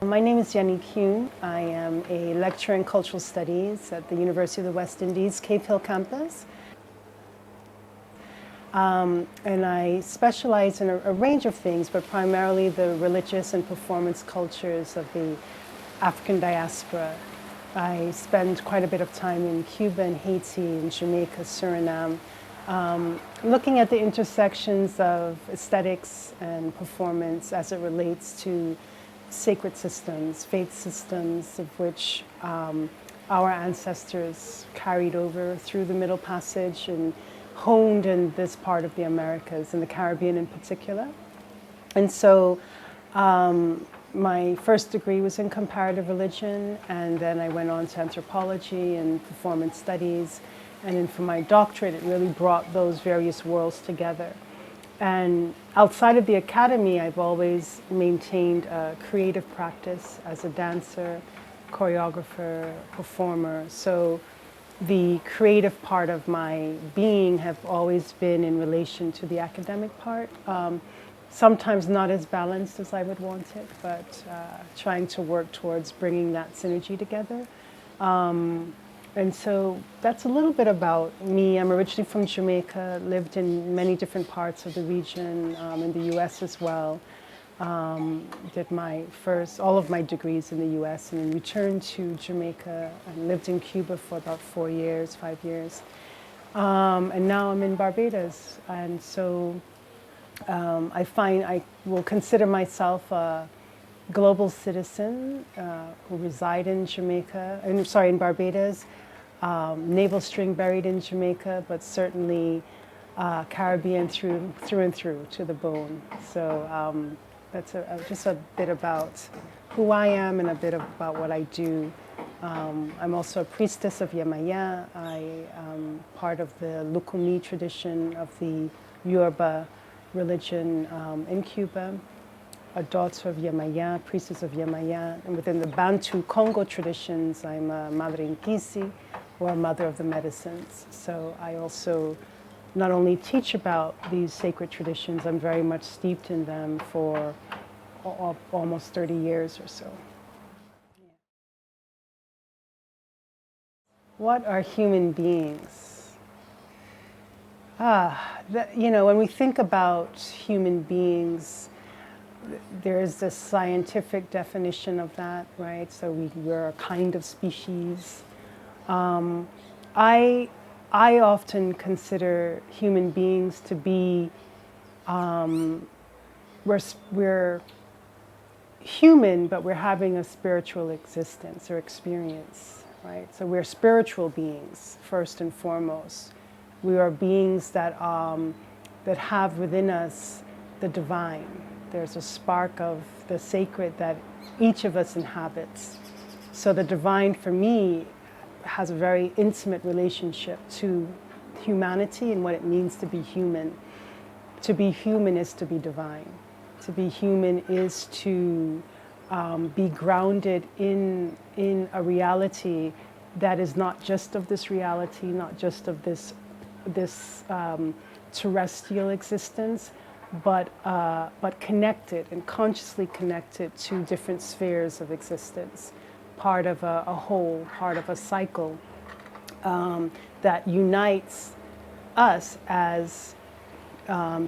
My name is Yanique Hume. I am a lecturer in cultural studies at the University of the West Indies, Cave Hill campus. And I specialize in a range of things, but primarily the religious and performance cultures of the African diaspora. I spend quite a bit of time in Cuba and Haiti and Jamaica, Suriname, looking at the intersections of aesthetics and performance as it relates to sacred systems, faith systems of which our ancestors carried over through the Middle Passage and honed in this part of the Americas, in the Caribbean in particular. And so my first degree was in comparative religion, and then I went on to anthropology and performance studies. And then for my doctorate, it really brought those various worlds together. And outside of the academy, I've always maintained a creative practice as a dancer, choreographer, performer. So the creative part of my being have always been in relation to the academic part. Sometimes not as balanced as I would want it, but trying to work towards bringing that synergy together. And so that's a little bit about me. I'm originally from Jamaica, lived in many different parts of the region, in the US as well. Did all of my degrees in the US, and then returned to Jamaica and lived in Cuba for about 5 years. And now I'm in Barbados. And so I find I will consider myself a global citizen who reside in in Barbados. Navel string buried in Jamaica, but certainly Caribbean through and through to the bone. So that's just a bit about who I am and a bit about what I do. I'm also a priestess of Yamaya. I am part of the Lukumi tradition of the Yoruba religion in Cuba, a daughter of Yamaya, priestess of Yamaya. And within the Bantu Congo traditions, I'm a Madre Nkisi, or a mother of the medicines. So I also not only teach about these sacred traditions, I'm very much steeped in them for almost 30 years or so. Yeah. What are human beings? When we think about human beings, there's this scientific definition of that, right? So we're a kind of species. I often consider human beings to be, we're human, but we're having a spiritual existence or experience, right? So we're spiritual beings, first and foremost. We are beings that have within us the divine. There's a spark of the sacred that each of us inhabits. So the divine, for me, has a very intimate relationship to humanity and what it means to be human. To be human is to be divine. To be human is to be grounded in a reality that is not just of this reality, not just of this terrestrial existence, but connected and consciously connected to different spheres of existence. Part of a whole, part of a cycle that unites us as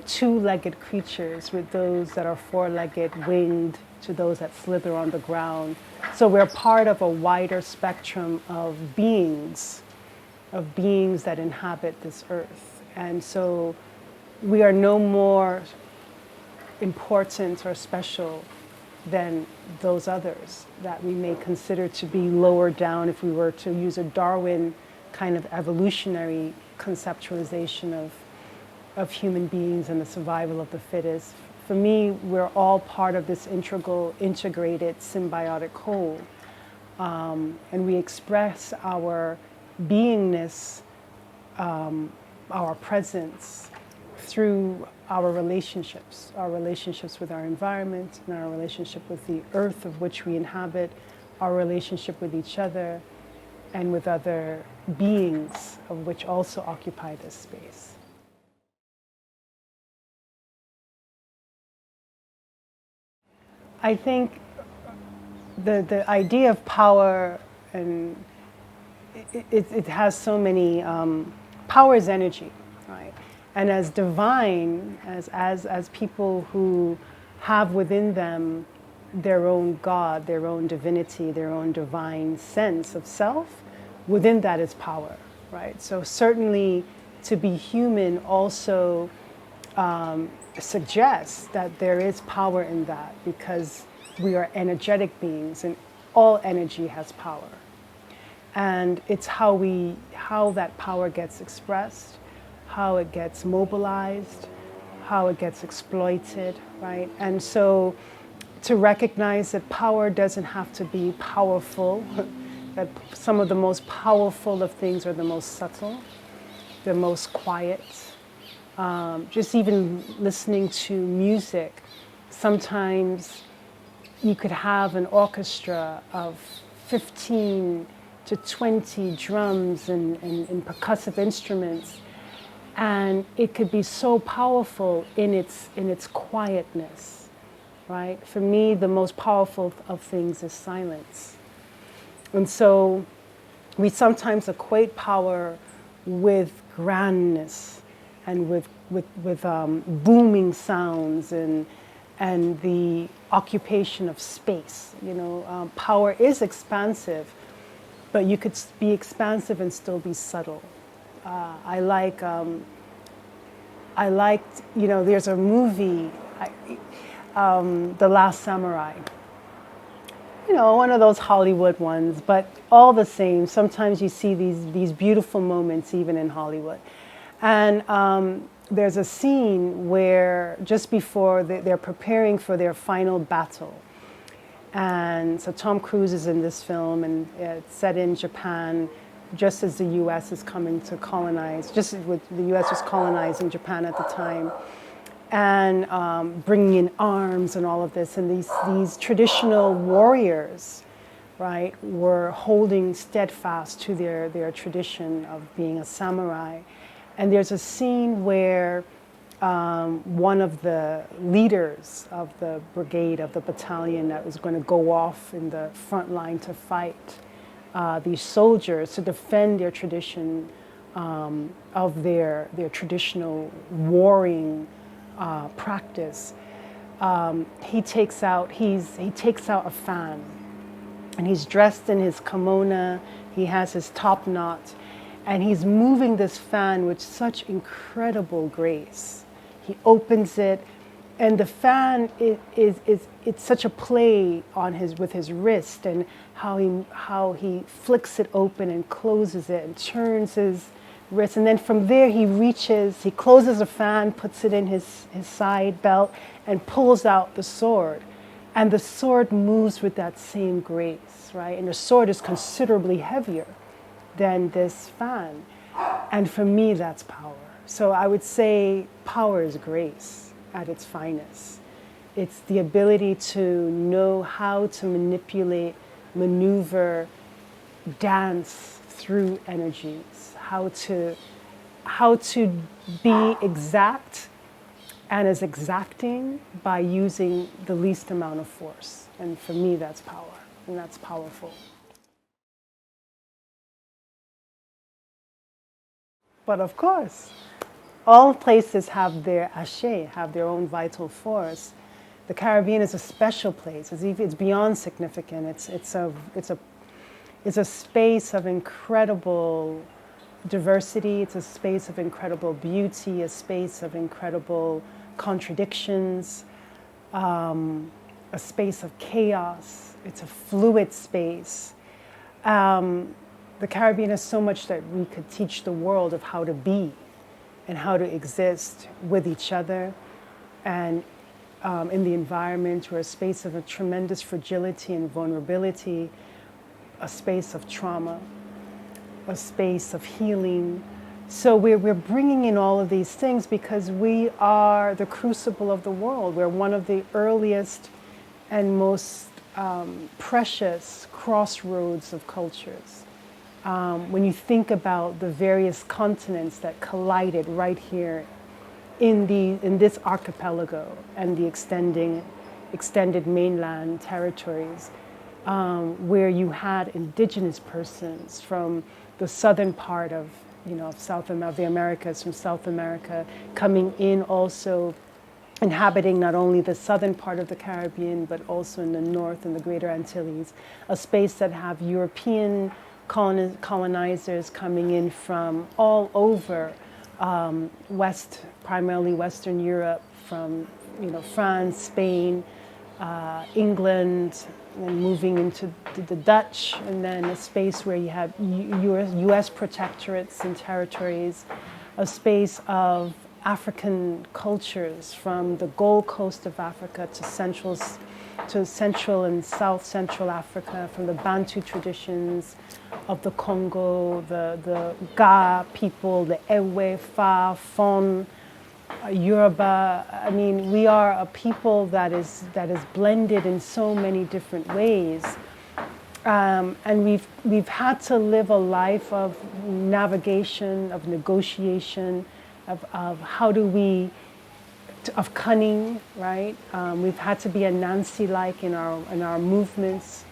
two-legged creatures with those that are four-legged, winged, to those that slither on the ground. So we're part of a wider spectrum of beings that inhabit this earth. And so we are no more important or special than those others that we may consider to be lower down if we were to use a Darwin kind of evolutionary conceptualization of human beings and the survival of the fittest. For me, we're all part of this integrated, symbiotic whole. And we express our beingness, our presence, through our relationships with our environment, and our relationship with the earth of which we inhabit, our relationship with each other, and with other beings of which also occupy this space. I think the idea of power, and it has so many, power is energy, right? And as divine, as people who have within them their own God, their own divinity, their own divine sense of self, within that is power, right? So certainly to be human also suggests that there is power in that, because we are energetic beings and all energy has power. And it's how that power gets expressed, how it gets mobilized, how it gets exploited, right? And so to recognize that power doesn't have to be powerful, that some of the most powerful of things are the most subtle, the most quiet. Just even listening to music, sometimes you could have an orchestra of 15 to 20 drums and percussive instruments, and it could be so powerful in its quietness, right? For me, the most powerful of things is silence. And so we sometimes equate power with grandness and with booming sounds and the occupation of space. You know, power is expansive, but you could be expansive and still be subtle. I liked, you know, there's a movie, The Last Samurai. You know, one of those Hollywood ones, but all the same, sometimes you see these beautiful moments even in Hollywood. And there's a scene where just before they're preparing for their final battle. And so Tom Cruise is in this film, and it's set in Japan, just as the U.S. is coming to colonize, just as the U.S. was colonizing Japan at the time, and bringing in arms and all of this. And these traditional warriors, right, were holding steadfast to their tradition of being a samurai. And there's a scene where one of the leaders of the brigade, of the battalion that was going to go off in the front line to fight these soldiers to defend their tradition of their traditional warring practice. He takes out a fan, and he's dressed in his kimono. He has his top knot, and he's moving this fan with such incredible grace. He opens it, and the fan it's such a play on with his wrist, and how he flicks it open and closes it and turns his wrist, and then from there he closes the fan, puts it in his side belt, and pulls out the sword, and the sword moves with that same grace, right? And the sword is considerably heavier than this fan, and for me that's power. So I would say power is grace at its finest. It's the ability to know how to manipulate, maneuver, dance through energies, how to be exact and as exacting by using the least amount of force. And for me, that's power, and that's powerful. But of course, all places have their ashe, have their own vital force. The Caribbean is a special place. It's beyond significant. It's a space of incredible diversity. It's a space of incredible beauty, a space of incredible contradictions, a space of chaos. It's a fluid space. The Caribbean is so much that we could teach the world of how to be and how to exist with each other and in the environment. We're a space of a tremendous fragility and vulnerability, a space of trauma, a space of healing. So we're bringing in all of these things because we are the crucible of the world. We're one of the earliest and most precious crossroads of cultures. When you think about the various continents that collided right here in this archipelago and the extended mainland territories, where you had indigenous persons from the southern part of, of the Americas, from South America, coming in also, inhabiting not only the southern part of the Caribbean, but also in the north and the Greater Antilles, a space that have European colonizers coming in from all over primarily Western Europe, from France, Spain, England, and moving into the Dutch, and then a space where you had U.S. protectorates and territories, a space of African cultures from the Gold Coast of Africa to Central and South Central Africa, from the Bantu traditions of the Congo, the Ga people, the Ewe, Fa, Fon, Yoruba. I mean, we are a people that is blended in so many different ways, and we've had to live a life of navigation, of negotiation, of how do we, of cunning, right? We've had to be a Nancy-like in our movements,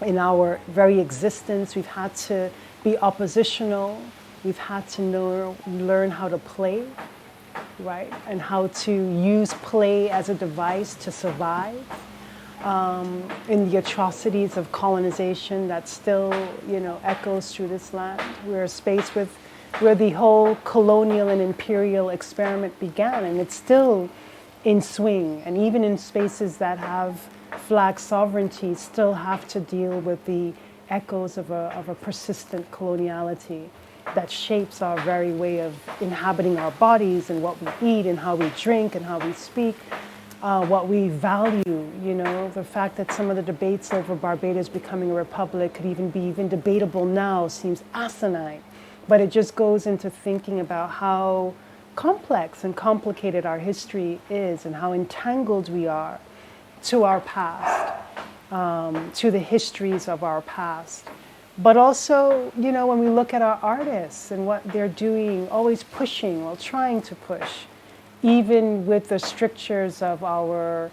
in our very existence. We've had to be oppositional. We've had to learn how to play, right? And how to use play as a device to survive in the atrocities of colonization that still, echoes through this land. We're a space where the whole colonial and imperial experiment began, and it's still in swing. And even in spaces that have flag sovereignty, still have to deal with the echoes of a persistent coloniality that shapes our very way of inhabiting our bodies and what we eat and how we drink and how we speak, what we value. The fact that some of the debates over Barbados becoming a republic could even be debatable now seems asinine. But it just goes into thinking about how complex and complicated our history is and how entangled we are to our past, to the histories of our past. But also, when we look at our artists and what they're doing, always pushing or trying to push, even with the strictures of our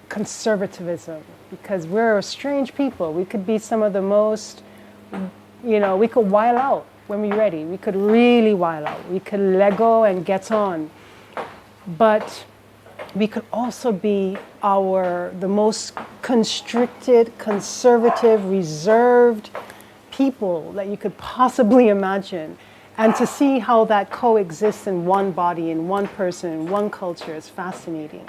conservatism, because we're a strange people. We could be some of the most, we could while out when we're ready. We could really while out. We could let go and get on. But we could also be the most constricted, conservative, reserved people that you could possibly imagine. And to see how that coexists in one body, in one person, in one culture is fascinating.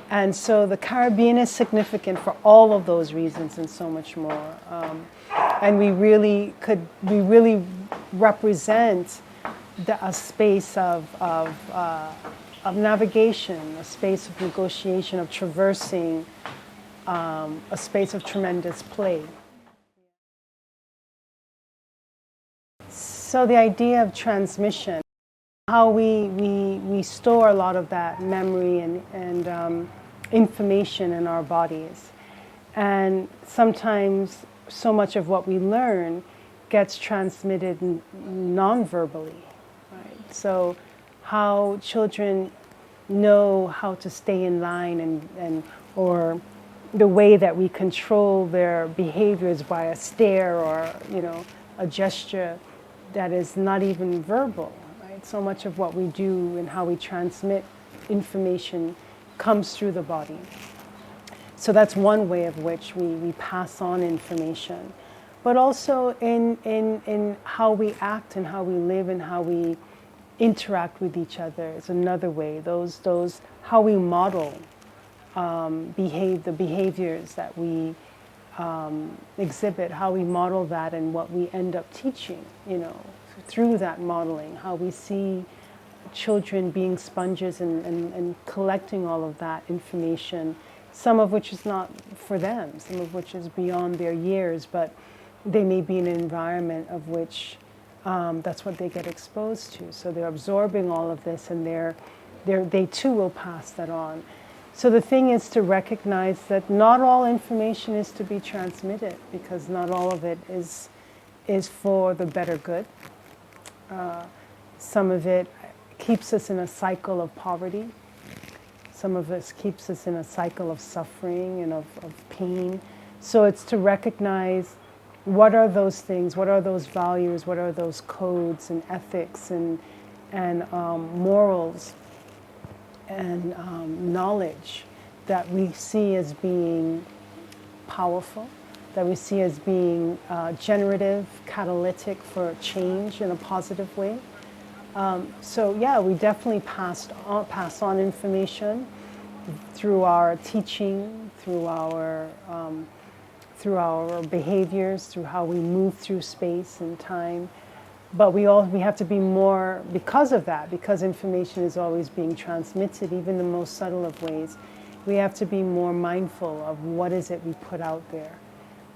And so the Caribbean is significant for all of those reasons and so much more. And we really represent a space of navigation, a space of negotiation, of traversing, a space of tremendous play. So the idea of transmission, how we store a lot of that memory and information in our bodies. And sometimes so much of what we learn gets transmitted non-verbally, right? So how children know how to stay in line or the way that we control their behaviors by a stare or, a gesture that is not even verbal, right? So much of what we do and how we transmit information comes through the body. So that's one way of which we pass on information. But also in how we act and how we live and how we interact with each other is another way. Those how we model the behaviors that we exhibit, how we model that and what we end up teaching, through that modeling, how we see children being sponges and collecting all of that information, some of which is not for them, some of which is beyond their years, but they may be in an environment of which that's what they get exposed to. So they're absorbing all of this and they too will pass that on. So the thing is to recognize that not all information is to be transmitted, because not all of it is for the better good. Some of it keeps us in a cycle of poverty. Some of us keeps us in a cycle of suffering and of pain. So it's to recognize what are those things, what are those values, what are those codes and ethics and morals and knowledge that we see as being powerful, that we see as being generative, catalytic for change in a positive way. So yeah, we definitely pass on information through our teaching, through our behaviors, through how we move through space and time. But we have to be more, because of that, because information is always being transmitted, even the most subtle of ways, we have to be more mindful of what is it we put out there,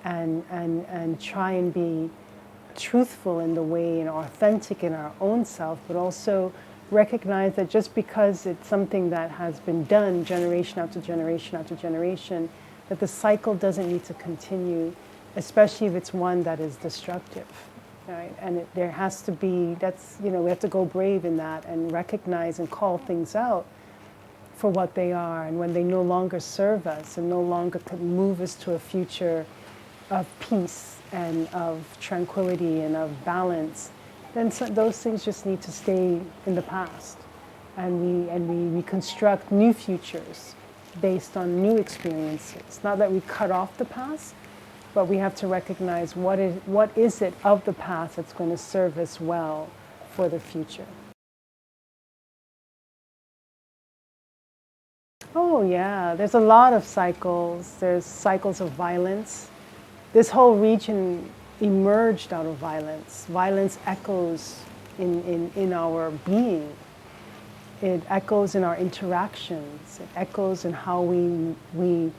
and try and be truthful in the way and authentic in our own self, but also recognize that just because it's something that has been done generation after generation after generation, that the cycle doesn't need to continue, especially if it's one that is destructive, right? And there has to be, we have to go brave in that and recognize and call things out for what they are, and when they no longer serve us and no longer could move us to a future of peace and of tranquility and of balance, then those things just need to stay in the past, and we reconstruct new futures based on new experiences. Not that we cut off the past, but we have to recognize what is it of the past that's going to serve us well for the future. Oh yeah, there's a lot of cycles. There's cycles of violence. This whole region emerged out of violence. Violence echoes in our being. It echoes in our interactions. It echoes in how we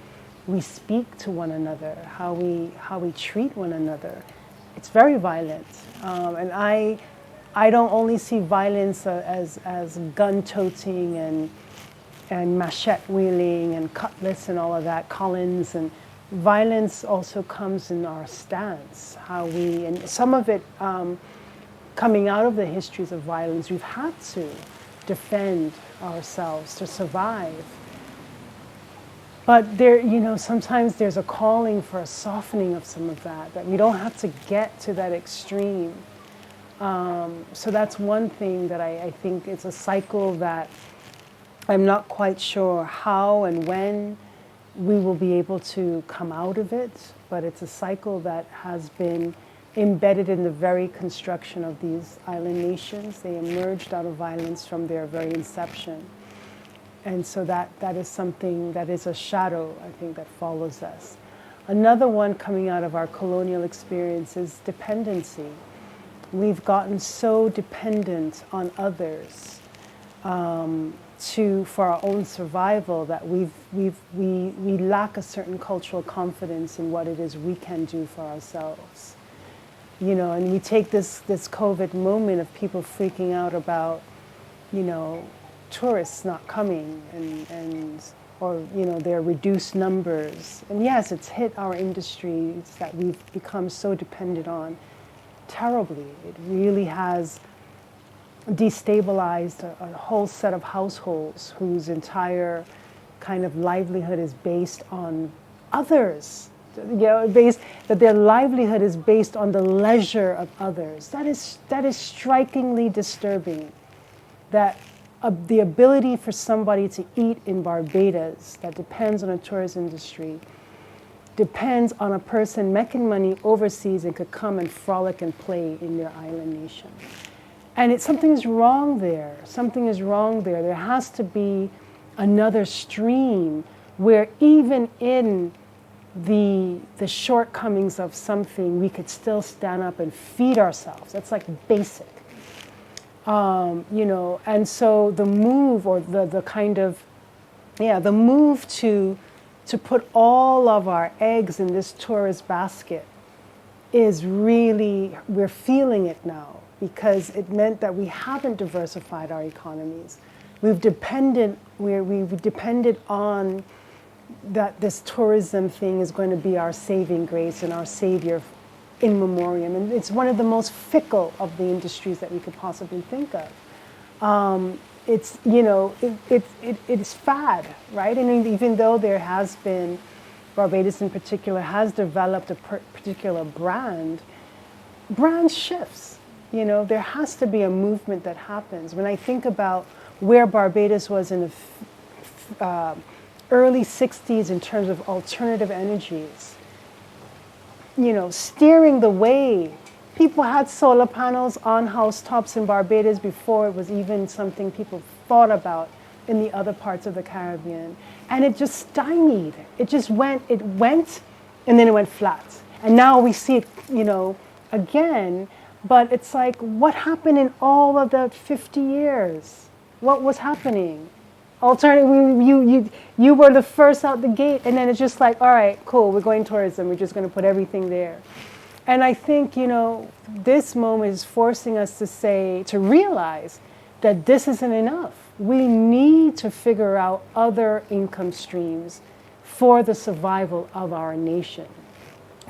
speak to one another, how we treat one another. It's very violent, and I don't only see violence as gun-toting and machete wielding and cutlass and all of that, Collins, and violence also comes in our stance, how we, and some of it coming out of the histories of violence, we've had to defend ourselves to survive. But there, sometimes there's a calling for a softening of some of that we don't have to get to that extreme. So that's one thing that I think it's a cycle that I'm not quite sure how and when we will be able to come out of it, but it's a cycle that has been embedded in the very construction of these island nations. They emerged out of violence from their very inception. And so that is something that is a shadow, I think, that follows us. Another one coming out of our colonial experience is dependency. We've gotten so dependent on others for our own survival that we lack a certain cultural confidence in what it is we can do for ourselves. And we take this COVID moment of people freaking out about, tourists not coming or their reduced numbers. And yes, it's hit our industries that we've become so dependent on terribly. It really has destabilized a whole set of households whose entire kind of livelihood is based on others. That their livelihood is based on the leisure of others. That is strikingly disturbing. That the ability for somebody to eat in Barbados, that depends on a tourism industry, depends on a person making money overseas and could come and frolic and play in their island nation. And something is wrong there. Something is wrong there. There has to be another stream where even in the shortcomings of something, we could still stand up and feed ourselves. That's like basic. And so the move, or the move to put all of our eggs in this tourist basket is really, we're feeling it now, because it meant that we haven't diversified our economies. We've depended on that this tourism thing is going to be our saving grace and our savior in memoriam. And it's one of the most fickle of the industries that we could possibly think of. It is fad, right? And even though there has been Barbados in particular has developed a particular brand shifts. You know, there has to be a movement that happens. When I think about where Barbados was in the early 60s in terms of alternative energies, you know, steering the way. People had solar panels on housetops in Barbados before it was even something people thought about in the other parts of the Caribbean. And it just stymied. It just went, and then it went flat. And now we see it, you know, again. But it's like, what happened in all of the 50 years? What was happening? Alternative, you were the first out the gate, and then it's just like, all right, cool, we're going tourism. We're just going to put everything there. And I think, you know, this moment is forcing us to realize that this isn't enough. We need to figure out other income streams for the survival of our nation,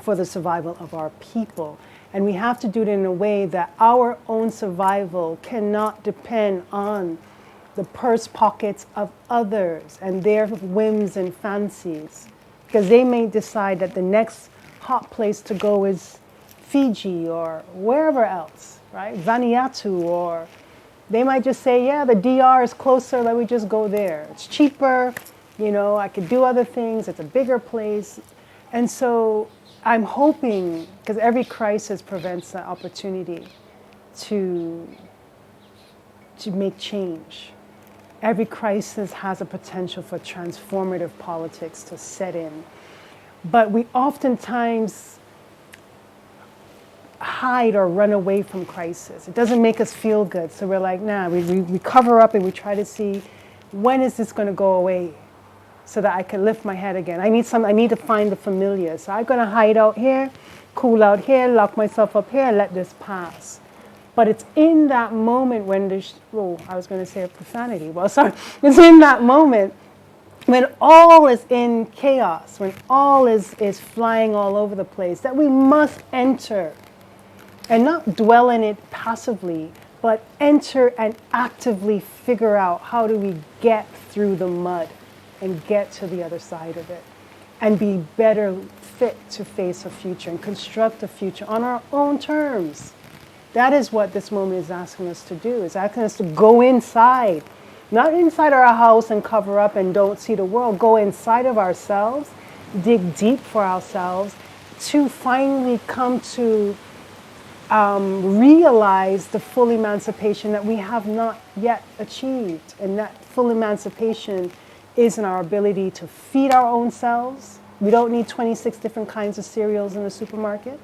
for the survival of our people. And we have to do it in a way that our own survival cannot depend on the purse pockets of others and their whims and fancies. Because they may decide that the next hot place to go is Fiji or wherever else, right? Vanuatu, or they might just say, yeah, the DR is closer, let me just go there. It's cheaper, you know, I could do other things, it's a bigger place. And so I'm hoping, because every crisis prevents the opportunity to make change. Every crisis has a potential for transformative politics to set in. But we oftentimes hide or run away from crisis. It doesn't make us feel good. So we're like, nah, we cover up and we try to see, when is this going to go away so that I can lift my head again? I need to find the familiar. So I'm going to hide out here, cool out here, lock myself up here, and let this pass. But it's in that moment when I was going to say a profanity. Well, sorry. It's in that moment when all is in chaos, when all is flying all over the place, that we must enter and not dwell in it passively, but enter and actively figure out how do we get through the mud and get to the other side of it and be better fit to face a future and construct a future on our own terms. That is what this moment is asking us to do. It's asking us to go inside, not inside our house and cover up and don't see the world. Go inside of ourselves, dig deep for ourselves to finally come to realize the full emancipation that we have not yet achieved. And that full emancipation is in our ability to feed our own selves. We don't need 26 different kinds of cereals in the supermarket,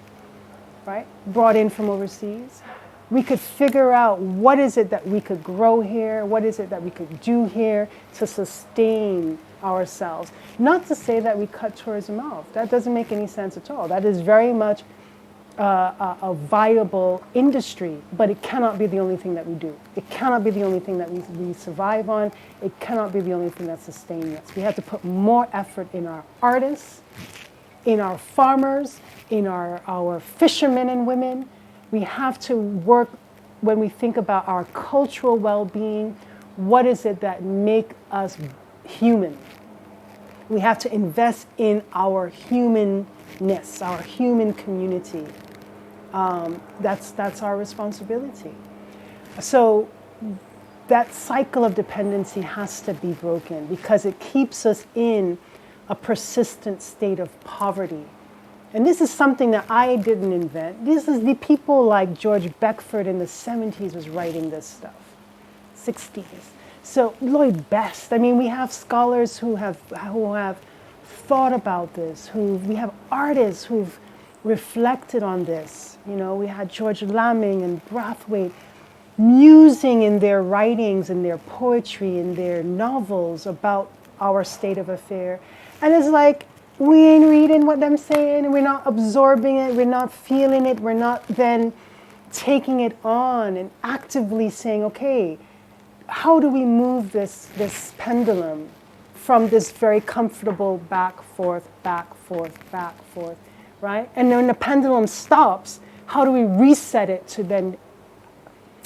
right? Brought in from overseas. We could figure out what is it that we could grow here, what is it that we could do here to sustain ourselves. Not to say that we cut tourism off. That doesn't make any sense at all. That is very much a viable industry, but it cannot be the only thing that we do. It cannot be the only thing that we survive on. It cannot be the only thing that sustains us. We have to put more effort in our artists, in our farmers, in our fishermen and women. We have to work, when we think about our cultural well-being, what is it that make us human? We have to invest in our humanness, our human community. That's our responsibility. So that cycle of dependency has to be broken because it keeps us in a persistent state of poverty. And this is something that I didn't invent. This is the people like George Beckford in the 70s was writing this stuff, 60s. So Lloyd Best, I mean, we have scholars who have thought about this, we have artists who've reflected on this. You know, we had George Lamming and Brathwaite musing in their writings, in their poetry, in their novels about our state of affair. And it's like, we ain't reading what them saying, we're not absorbing it, we're not feeling it, we're not then taking it on and actively saying, okay, how do we move this pendulum from this very comfortable back, forth, right? And when the pendulum stops, how do we reset it to then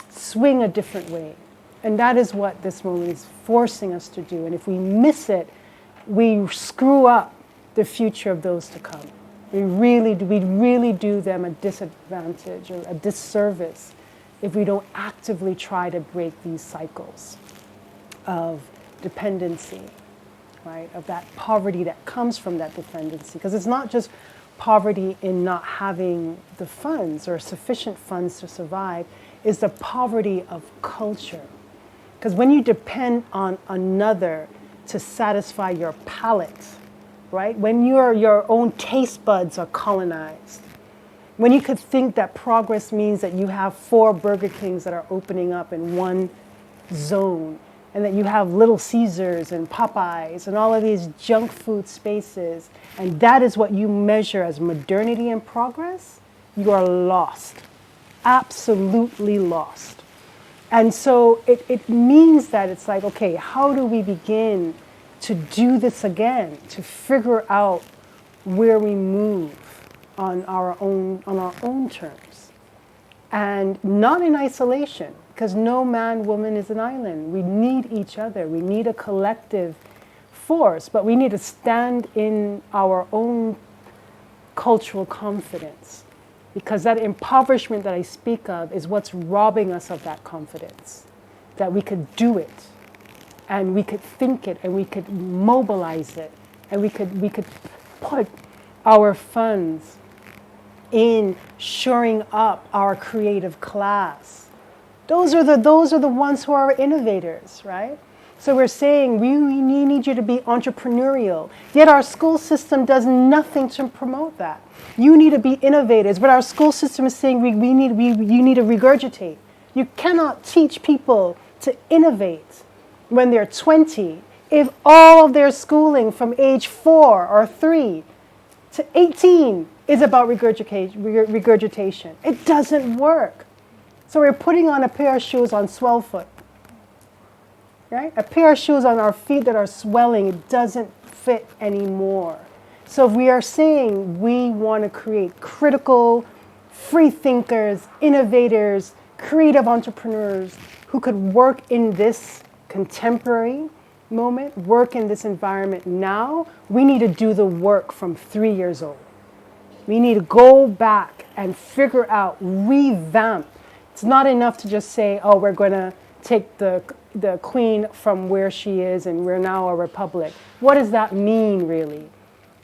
swing a different way? And that is what this moment is forcing us to do. And if we miss it, we screw up the future of those to come. We really do them a disadvantage or a disservice if we don't actively try to break these cycles of dependency, right? Of that poverty that comes from that dependency. Because it's not just poverty in not having the funds or sufficient funds to survive, it's the poverty of culture. Because when you depend on another to satisfy your palate, right? When your own taste buds are colonized, when you could think that progress means that you have 4 Burger Kings that are opening up in one zone, and that you have Little Caesars and Popeyes and all of these junk food spaces, and that is what you measure as modernity and progress, you are lost, absolutely lost. And so it means that it's like, okay, how do we begin to do this again, to figure out where we move on our own terms, and not in isolation, because no man, woman is an island. We need each other. We need a collective force, but we need to stand in our own cultural confidence, because that impoverishment that I speak of is what's robbing us of that confidence, that we could do it, and we could think it, and we could mobilize it, and we could put our funds in shoring up our creative class. Those are the ones who are innovators, right? So we're saying we need you to be entrepreneurial, yet our school system does nothing to promote that. You need to be innovators, but our school system is saying you need to regurgitate. You cannot teach people to innovate when they're 20 if all of their schooling from age 4 or 3 to 18 is about regurgitation. It doesn't work. So we're putting on a pair of shoes on swell foot, right? A pair of shoes on our feet that are swelling, it doesn't fit anymore. So we are saying we want to create critical, free thinkers, innovators, creative entrepreneurs who could work in this contemporary moment, work in this environment now. We need to do the work from 3 years old. We need to go back and figure out, revamp. It's not enough to just say, oh, we're going to take the queen from where she is and we're now a republic. What does that mean, really?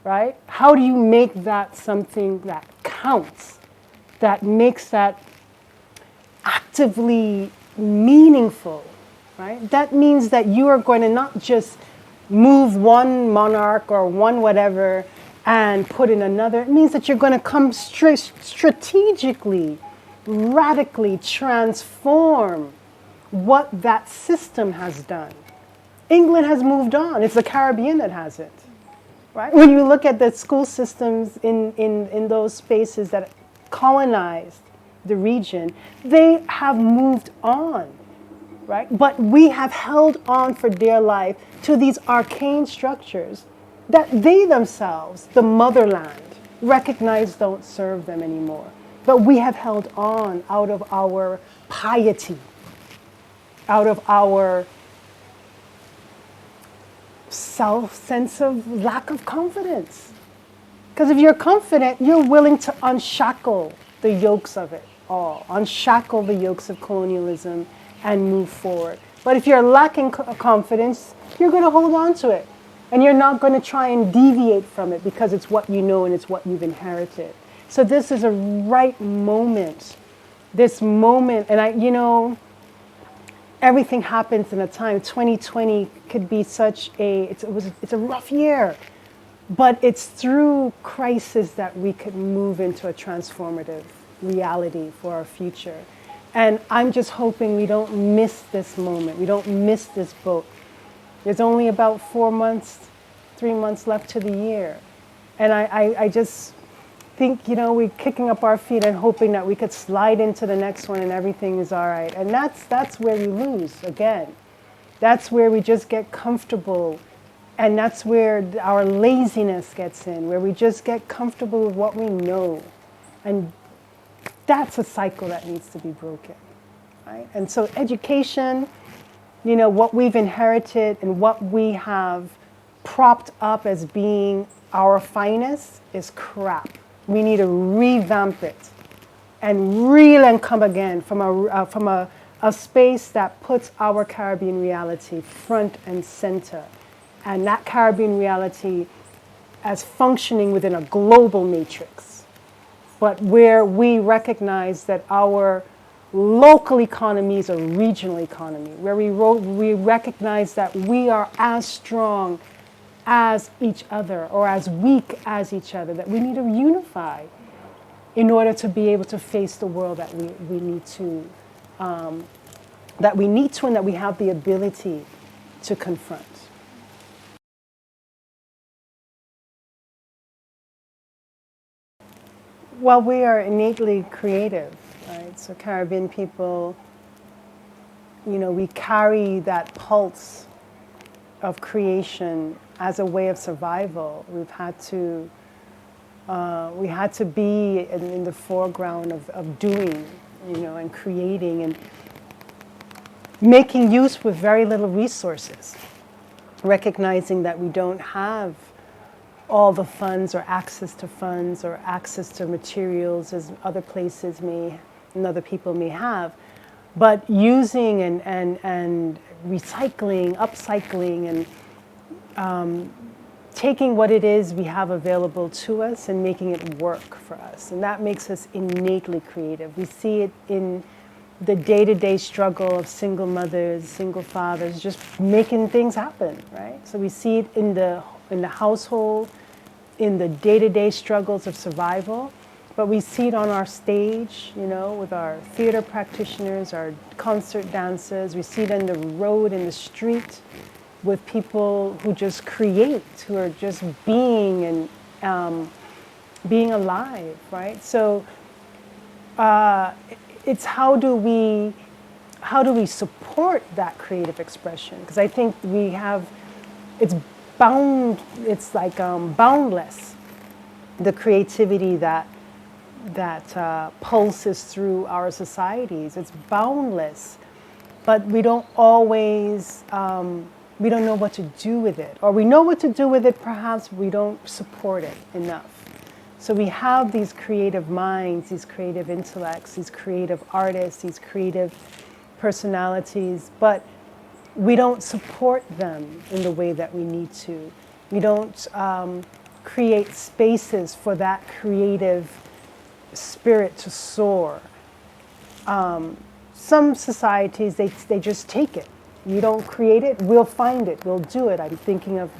Right? How do you make that something that counts, that makes that actively meaningful, right? That means that you are going to not just move one monarch or one whatever and put in another. It means that you're going to come strategically, radically transform what that system has done. England has moved on. It's the Caribbean that hasn't. Right? When you look at the school systems in those spaces that colonized the region, they have moved on, right? But we have held on for dear life to these arcane structures that they themselves, the motherland, recognize don't serve them anymore. But we have held on out of our piety, out of our sense of lack of confidence. Because if you're confident, you're willing to unshackle the yokes of it all, unshackle the yokes of colonialism and move forward. But if you're lacking confidence, you're going to hold on to it. And you're not going to try and deviate from it because it's what you know and it's what you've inherited. So this is a right moment. This moment, and everything happens in a time. 2020 could be it's a rough year, but it's through crisis that we could move into a transformative reality for our future. And I'm just hoping we don't miss this moment. We don't miss this boat. There's only about 3 months left to the year. And I just think, we're kicking up our feet and hoping that we could slide into the next one and everything is all right. And that's where we lose again. That's where we just get comfortable. And that's where our laziness gets in, where we just get comfortable with what we know. And that's a cycle that needs to be broken, right? And so education, what we've inherited and what we have propped up as being our finest is crap. We need to revamp it and reel and come again from a space that puts our Caribbean reality front and center. And that Caribbean reality as functioning within a global matrix, but where we recognize that our local economy is a regional economy, where we recognize that we are as strong as each other or as weak as each other, that we need to unify in order to be able to face the world that we need to, and that we have the ability to confront. Well, we are innately creative, right? So Caribbean people, we carry that pulse of creation as a way of survival. We had to be in the foreground of doing, and creating and making use with very little resources, recognizing that we don't have all the funds or access to materials as other places and other people may have, but using and recycling, upcycling, and taking what it is we have available to us and making it work for us. And that makes us innately creative. We see it in the day-to-day struggle of single mothers, single fathers, just making things happen, right? So we see it in the household, in the day-to-day struggles of survival, but we see it on our stage, with our theater practitioners, our concert dancers. We see it on the road, in the street, with people who just create, who are just being and being alive, right? So it's how do we support that creative expression? Because I think it's like boundless, the creativity that pulses through our societies. It's boundless, but we don't always, we don't know what to do with it. Or we know what to do with it, perhaps we don't support it enough. So we have these creative minds, these creative intellects, these creative artists, these creative personalities, but we don't support them in the way that we need to. We don't create spaces for that creative spirit to soar. Some societies, they just take it. You don't create it, we'll find it, we'll do it. I'm thinking of,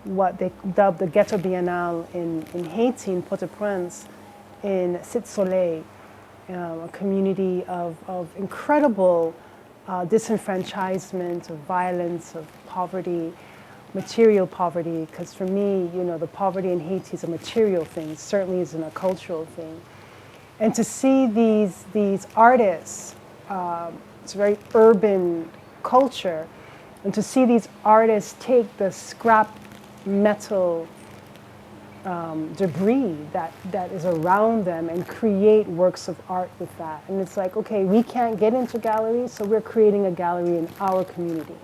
what they dubbed the Ghetto Biennale in Haiti, in Port-au-Prince, in Cité Soleil, a community of incredible disenfranchisement, of violence, of poverty, material poverty, because for me, the poverty in Haiti is a material thing, it certainly isn't a cultural thing. And to see these artists, it's a very urban culture, and to see these artists take the scrap metal debris that is around them and create works of art with that. And it's like, okay, we can't get into galleries, so we're creating a gallery in our community.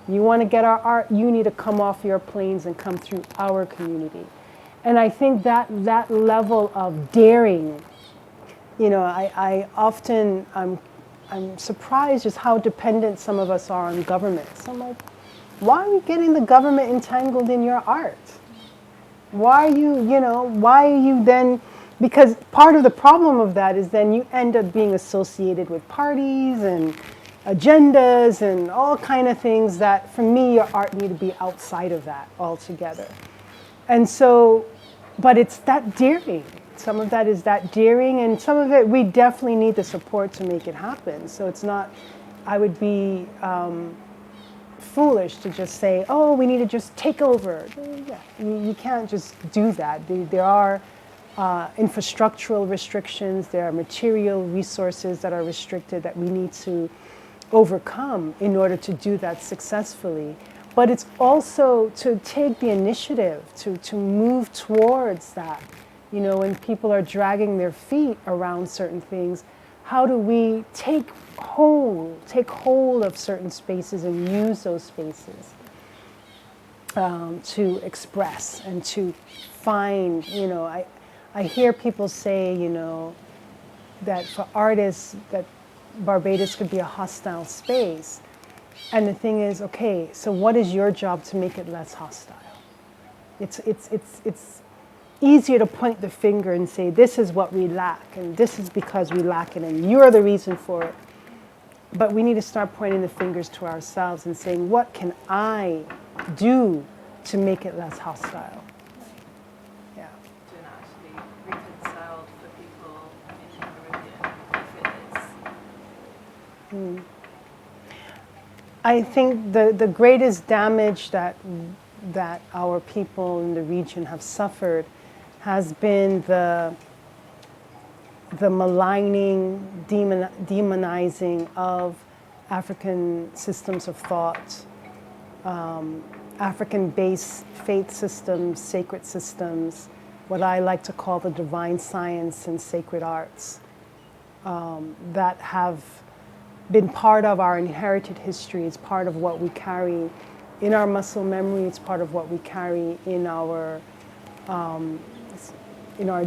You want to get our art, you need to come off your planes and come through our community. And I think that level of daring, I often, I'm surprised just how dependent some of us are on government. So I'm like, why are we getting the government entangled in your art? Why are you then, because part of the problem of that is then you end up being associated with parties and agendas and all kind of things that, for me, your art need to be outside of that altogether. And so, but it's that daring. Some of that is that daring, and some of it we definitely need the support to make it happen. So it's not, I would be foolish to just say, oh, we need to just take over. Yeah, you can't just do that. There are infrastructural restrictions, there are material resources that are restricted that we need to overcome in order to do that successfully. But it's also to take the initiative, to move towards that. When people are dragging their feet around certain things, how do we take hold of certain spaces and use those spaces? to express and to find, I hear people say, that for artists that Barbados could be a hostile space. And the thing is, okay, so what is your job to make it less hostile? It's easier to point the finger and say, this is what we lack, and this is because we lack it, and you're the reason for it. But we need to start pointing the fingers to ourselves and saying, what can I do to make it less hostile? Yeah. To actually reconcile for people in the Caribbean, if it is. I think the greatest damage that our people in the region have suffered has been the maligning, demonizing of African systems of thought, African-based faith systems, sacred systems, what I like to call the divine science and sacred arts, that have been part of our inherited history. It's part of what we carry in our muscle memory. It's part of what we carry in our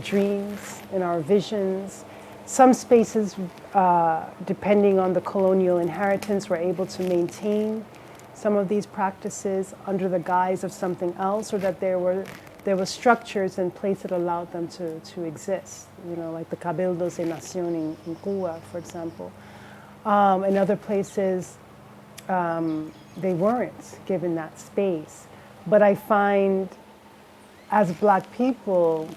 dreams, in our visions. Some spaces, depending on the colonial inheritance, were able to maintain some of these practices under the guise of something else, or that there were structures in place that allowed them to exist. Like the Cabildos de Nación in Cuba, for example. In other places, they weren't given that space. But I find, as Black people,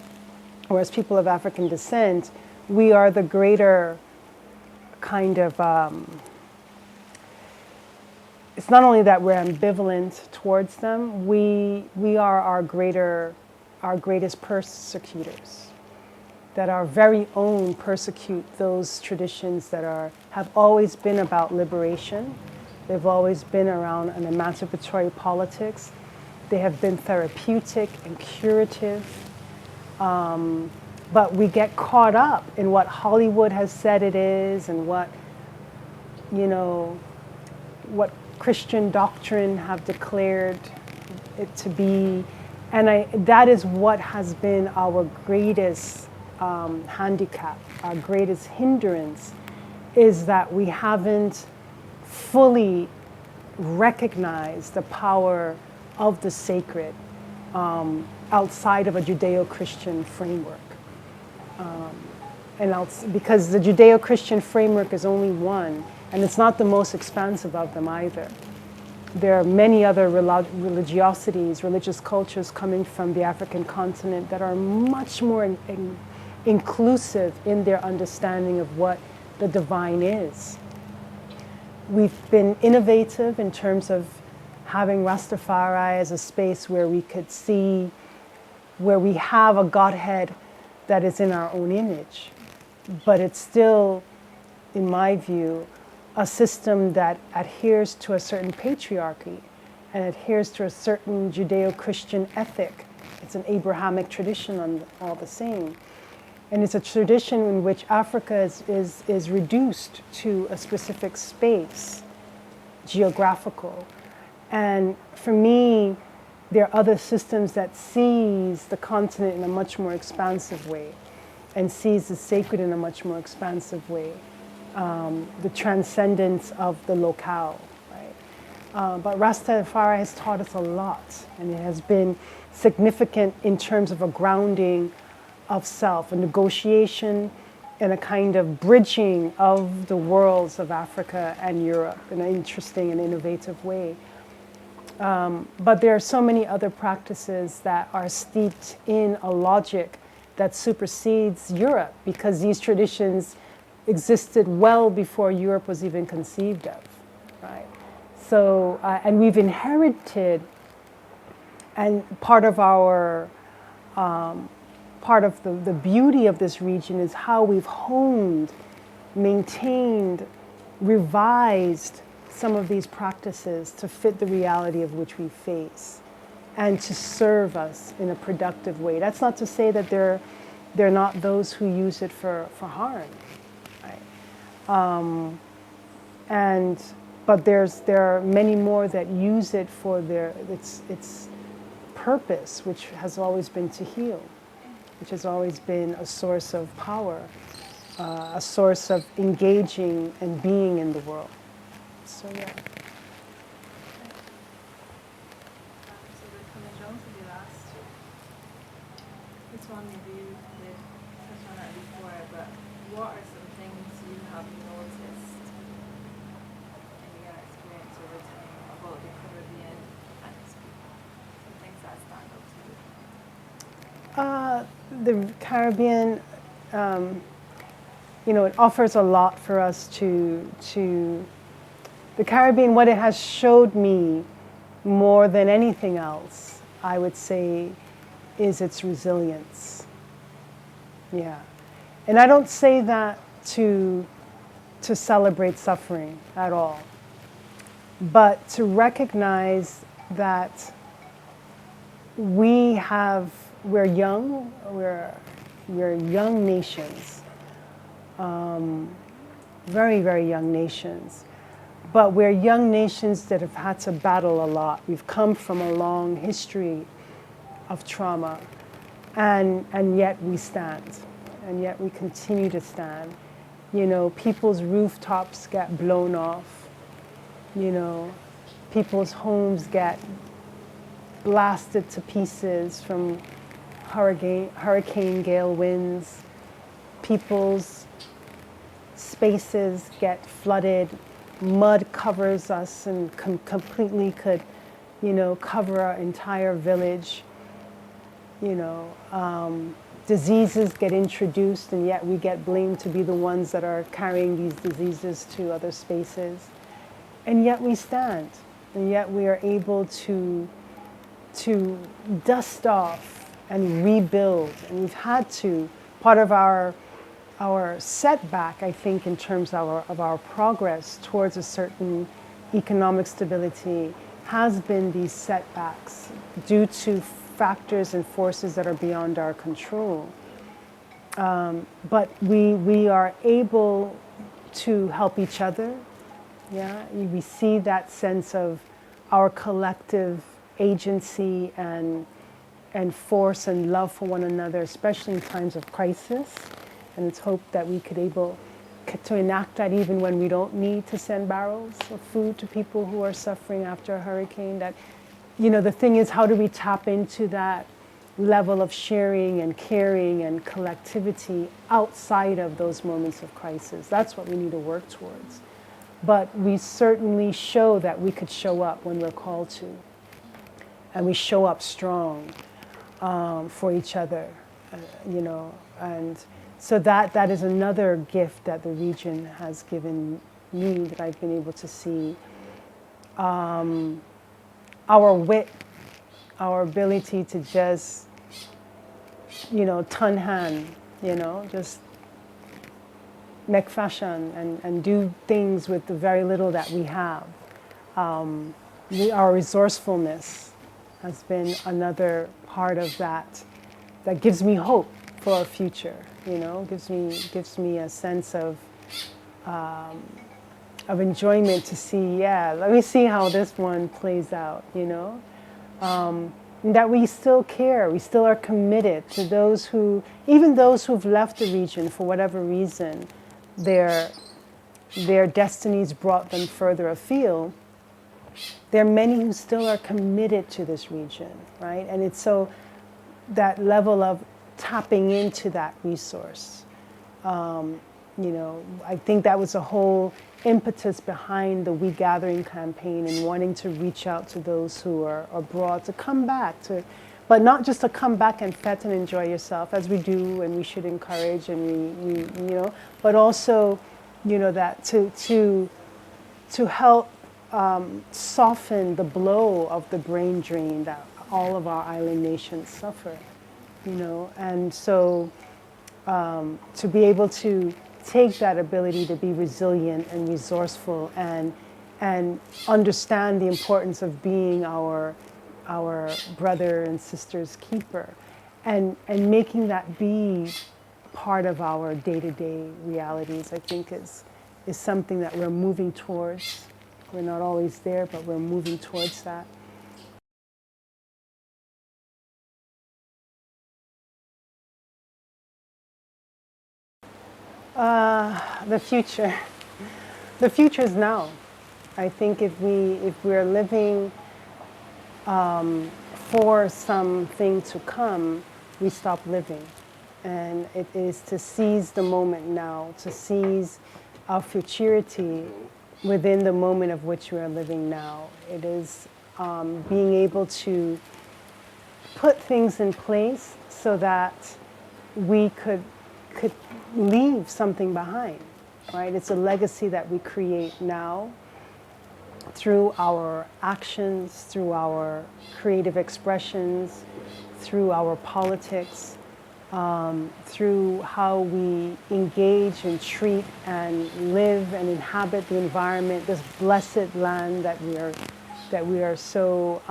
or as people of African descent, we are the greater kind of, it's not only that we're ambivalent towards them, we are our greatest persecutors, that our very own persecute those traditions that have always been about liberation. They've always been around an emancipatory politics. They have been therapeutic and curative. But we get caught up in what Hollywood has said it is, and what Christian doctrine have declared it to be. And that is what has been our greatest handicap, our greatest hindrance, is that we haven't fully recognized the power of the sacred outside of a Judeo-Christian framework. Because the Judeo-Christian framework is only one, and it's not the most expansive of them either. There are many other religiosities, religious cultures coming from the African continent that are much more inclusive in their understanding of what the divine is. We've been innovative in terms of having Rastafari as a space where we could see, where we have a Godhead that is in our own image. But it's still, in my view, a system that adheres to a certain patriarchy and adheres to a certain Judeo-Christian ethic. It's an Abrahamic tradition all the same. And it's a tradition in which Africa is reduced to a specific space, geographical. And for me, there are other systems that sees the continent in a much more expansive way and sees the sacred in a much more expansive way. The transcendence of the locale, right? But Rastafari has taught us a lot, and it has been significant in terms of a grounding of self, a negotiation, and a kind of bridging of the worlds of Africa and Europe in an interesting and innovative way. But there are so many other practices that are steeped in a logic that supersedes Europe, because these traditions existed well before Europe was even conceived of, right? So, and we've inherited, and part of our, part of the beauty of this region is how we've honed, maintained, revised some of these practices to fit the reality of which we face and to serve us in a productive way. That's not to say that they're not those who use it for harm, right? But there are many more that use it for its purpose, which has always been to heal, which has always been a source of power, a source of engaging and being in the world. So yeah. So we're coming down to the last. This one maybe you did touch on it before, but what are some things you have noticed in your experience over time about the Caribbean and its people? Some things that stand out to you? The Caribbean, it offers a lot for us to the Caribbean, what it has showed me more than anything else, I would say, is its resilience. Yeah. And I don't say that to celebrate suffering at all, but to recognize that we're young nations, very, very young nations. But we're young nations that have had to battle a lot. We've come from a long history of trauma, and yet we stand, and yet we continue to stand. People's rooftops get blown off. People's homes get blasted to pieces from hurricane gale winds. People's spaces get flooded. Mud covers us and completely could, cover our entire village. Diseases get introduced, and yet we get blamed to be the ones that are carrying these diseases to other spaces. And yet we stand, and yet we are able to dust off and rebuild. And we've had to, part of our setback, I think, in terms of our progress towards a certain economic stability has been these setbacks due to factors and forces that are beyond our control. But we are able to help each other. Yeah, we see that sense of our collective agency and force and love for one another, especially in times of crisis. And it's hoped that we could able to enact that even when we don't need to send barrels of food to people who are suffering after a hurricane. That, the thing is, how do we tap into that level of sharing and caring and collectivity outside of those moments of crisis? That's what we need to work towards. But we certainly show that we could show up when we're called to. And we show up strong for each other, and so that is another gift that the region has given me that I've been able to see. Our wit, our ability to just, turn hand, just make fashion and do things with the very little that we have. Our resourcefulness has been another part of that gives me hope for our future. Gives me a sense of enjoyment to see. Yeah, let me see how this one plays out. That we still care, we still are committed to those even those who've left the region for whatever reason, their destinies brought them further afield. There are many who still are committed to this region, right? And it's so that level of tapping into that resource. I think that was a whole impetus behind the We Gathering campaign and wanting to reach out to those who are abroad to come back but not just to come back and fet and enjoy yourself, as we do and we should encourage, and we but also, that to help soften the blow of the brain drain that all of our island nations suffer. And so to be able to take that ability to be resilient and resourceful and understand the importance of being our brother and sister's keeper, and making that be part of our day-to-day realities, I think is something that we're moving towards. We're not always there, but we're moving towards that. The future. The future is now. I think if we're living for something to come, we stop living. And it is to seize the moment now, to seize our futurity within the moment of which we are living now. It is being able to put things in place so that we could leave something behind, right? It's a legacy that we create now through our actions, through our creative expressions, through our politics, through how we engage and treat and live and inhabit the environment, this blessed land that we are so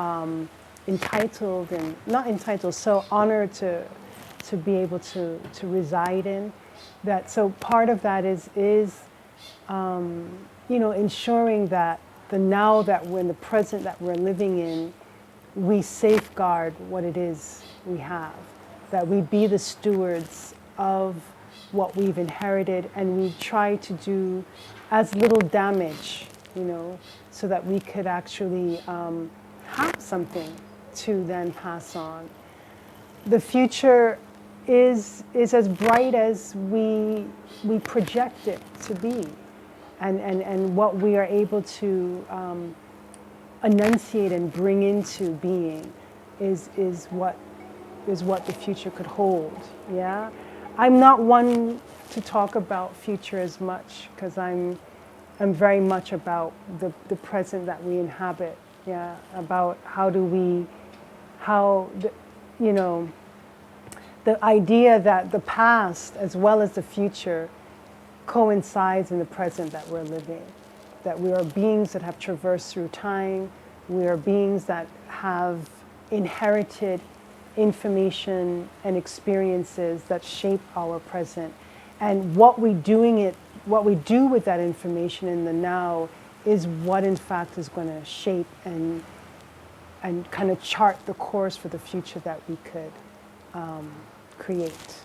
entitled and not entitled, so honored to be able to reside in. That so part of that is ensuring that the now that we're in, the present that we're living in, we safeguard what it is we have, that we be the stewards of what we've inherited, and we try to do as little damage, so that we could actually have something to then pass on. The future is as bright as we project it to be, and what we are able to enunciate and bring into being is what the future could hold. Yeah, I'm not one to talk about future as much, because I'm very much about the present that we inhabit. Yeah, about the idea that the past as well as the future coincides in the present that we're living. That we are beings that have traversed through time. We are beings that have inherited information and experiences that shape our present. And what we do with that information in the now is what in fact is going to shape and kind of chart the course for the future that we could create.